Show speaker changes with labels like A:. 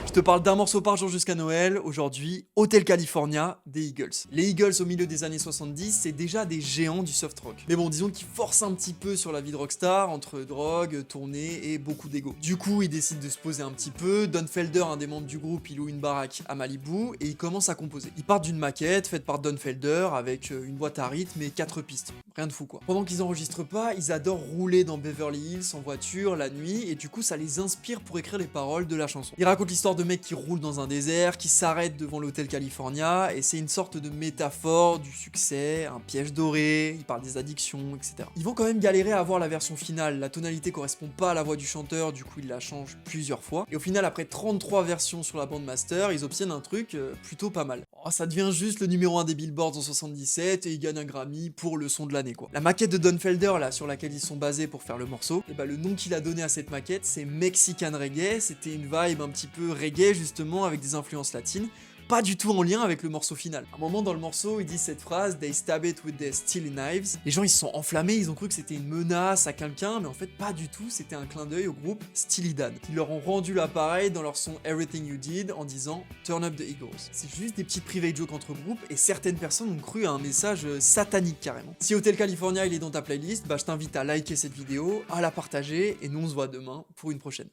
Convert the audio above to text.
A: Je te parle d'un morceau par jour jusqu'à Noël, aujourd'hui, Hotel California des Eagles. Les Eagles au milieu des années 70, c'est déjà des géants du soft rock. Mais bon, disons qu'ils forcent un petit peu sur la vie de rockstar, entre drogue, tournée et beaucoup d'ego. Du coup, ils décident de se poser un petit peu, Don Felder, un des membres du groupe, il loue une baraque à Malibu et il commence à composer. Ils partent d'une maquette faite par Don Felder avec une boîte à rythme et 4 pistes. Rien de fou quoi. Pendant qu'ils enregistrent pas, ils adorent rouler dans Beverly Hills en voiture, la nuit, et du coup ça les inspire pour écrire les paroles de la chanson. Ils racontent l'histoire de mecs qui roulent dans un désert, qui s'arrêtent devant l'hôtel California, et c'est une sorte de métaphore du succès, un piège doré, ils parlent des addictions, etc. Ils vont quand même galérer à avoir la version finale, la tonalité correspond pas à la voix du chanteur, du coup ils la changent plusieurs fois, et au final après 33 versions sur la bande master, ils obtiennent un truc plutôt pas mal. Oh, ça devient juste le numéro 1 des Billboards en 77, et ils gagnent un Grammy pour le son de l'année quoi. La maquette de Don Felder là, sur laquelle ils sont basés pour faire le morceau, et bah le nom qu'il a donné à cette maquette c'est Mexican Reggae, c'était une vibe un petit peu reggae justement avec des influences latines, pas du tout en lien avec le morceau final. À un moment dans le morceau, il dit cette phrase « They stab it with their steely knives ». Les gens ils se sont enflammés, ils ont cru que c'était une menace à quelqu'un, mais en fait pas du tout, c'était un clin d'œil au groupe Steely Dan, qui leur ont rendu l'appareil dans leur son « Everything You Did » en disant « Turn up the Eagles ». C'est juste des petites private jokes entre groupes, et certaines personnes ont cru à un message satanique carrément. Si Hotel California il est dans ta playlist, bah je t'invite à liker cette vidéo, à la partager, et nous on se voit demain pour une prochaine.